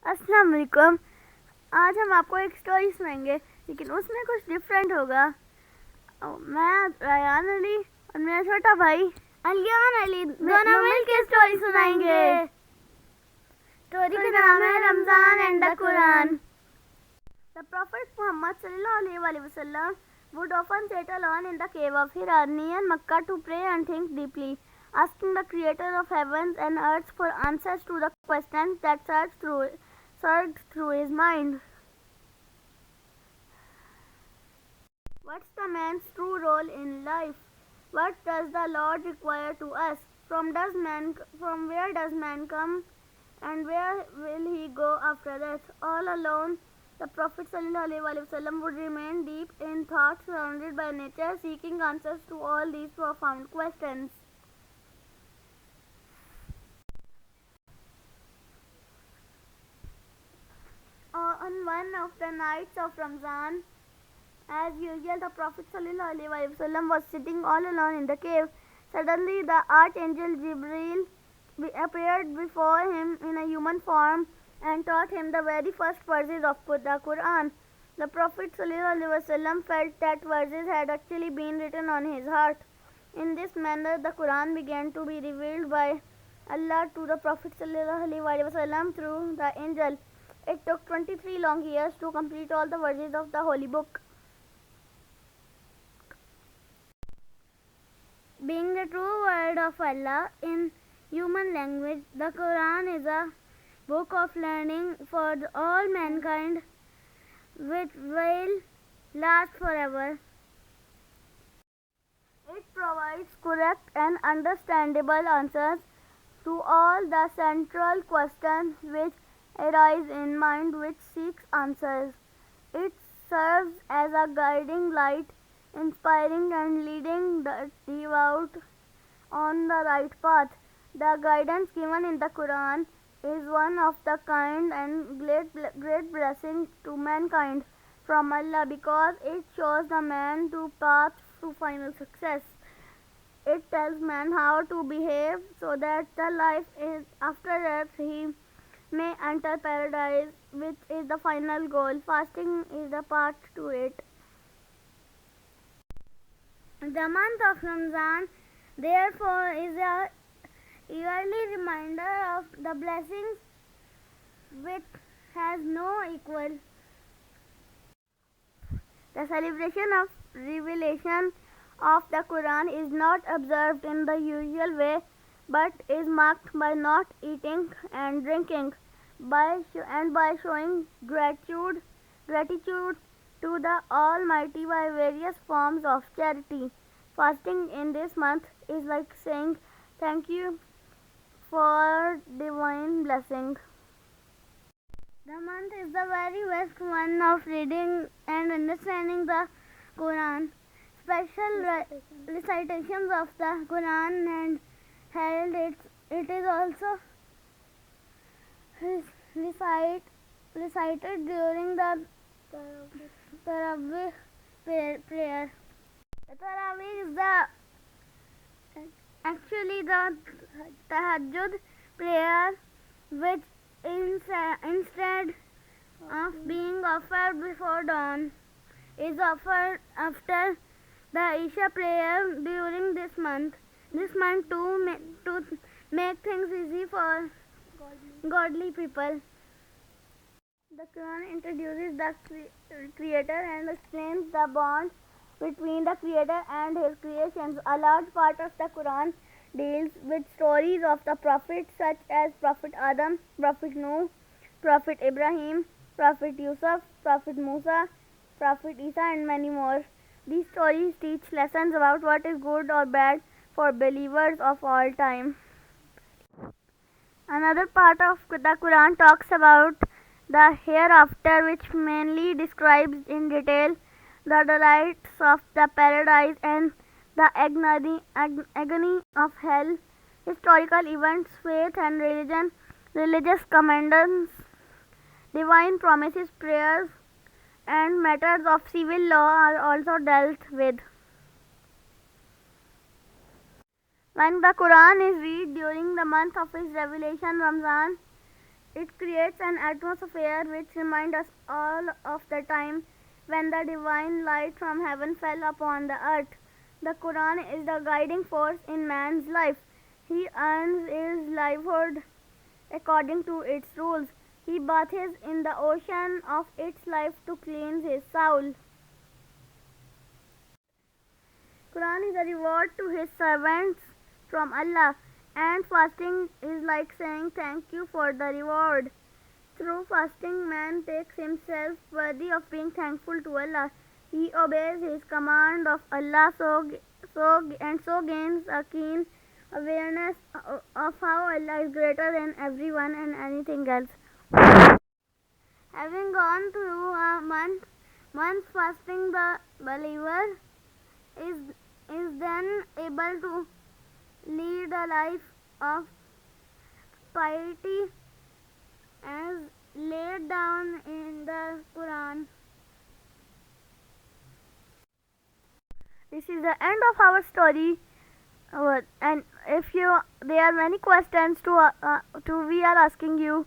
अस्सलाम वालेकुम। आज हम आपको एक स्टोरी सुनाएंगे, लेकिन उसमें कुछ डिफरेंट होगा। मैं रायान अली और मेरा छोटा भाई अलियान अली दोनों मिलकर स्टोरी सुनाएंगे। स्टोरी का नाम है Ramzan and the Quran. The Prophet Muhammad ﷺ would often sit alone in the cave of Hira near Mecca to pray and think deeply, asking the Creator of heavens and earth for answers to the questions that surged through his mind. What's the man's true role in life? What does the Lord require to us? From where does man come, and where will he go after death? All alone, the Prophet ﷺ would remain deep in thought, surrounded by nature, seeking answers to all these profound questions. On one of the nights of Ramadan, as usual, the Prophet ﷺ was sitting all alone in the cave. Suddenly, the Archangel Jibreel appeared before him in a human form and taught him the very first verses of the Quran. The Prophet ﷺ felt that verses had actually been written on his heart. In this manner, the Quran began to be revealed by Allah to the Prophet ﷺ through the angel. It took 23 long years to complete all the verses of the Holy Book. Being the true word of Allah in human language, the Quran is a book of learning for all mankind, which will last forever. It provides correct and understandable answers to all the central questions which arise in mind which seeks answers. It serves as a guiding light, inspiring and leading the devout on the right path. The guidance given in the Quran is one of the kind and great blessing to mankind from Allah, because it shows the man to path to final success. It tells man how to behave so that the life is after death he may enter paradise, which is the final goal. Fasting is the path to it. The month of Ramadan, therefore, is a yearly reminder of the blessings which has no equal. The celebration of revelation of the Quran is not observed in the usual way, but is marked by not eating and drinking, by showing gratitude to the Almighty by various forms of charity. Fasting in this month is like saying thank you for divine blessing. The month is the very best one of reading and understanding the Quran. Special recitations of the Quran and held. It is also recited during the Tarawih prayer. The Tarawih is actually the Tahajjud prayer, which instead of being offered before dawn, is offered after the Isha prayer during this month. This month to make things easy for godly people. The Quran introduces the Creator and explains the bond between the Creator and His creations. A large part of the Quran deals with stories of the prophets such as Prophet Adam, Prophet Noah, Prophet Ibrahim, Prophet Yusuf, Prophet Musa, Prophet Isa, and many more. These stories teach lessons about what is good or bad for believers of all time. Another part of the Quran talks about the hereafter, which mainly describes in detail the delights of the paradise and the agony of hell, historical events, faith and religion, religious commandments, divine promises, prayers, and matters of civil law are also dealt with. When the Quran is read during the month of its revelation, Ramadan, It creates an atmosphere which reminds us all of the time when the divine light from heaven fell upon the earth. The Quran is the guiding force in man's life. He earns his livelihood according to its rules. He bathes in the ocean of its life to cleanse his soul. Quran is a reward to his servants from Allah, and fasting is like saying thank you for the reward. Through fasting, man takes himself worthy of being thankful to Allah. He obeys his command of Allah so gains a keen awareness of how Allah is greater than everyone and anything else. Having gone through a month fasting, the believer is then able to lead a life of piety as laid down in the Quran. This is the end of our story. And if there are many questions to we are asking you.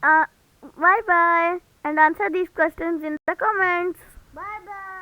Bye bye, and answer these questions in the comments. Bye bye.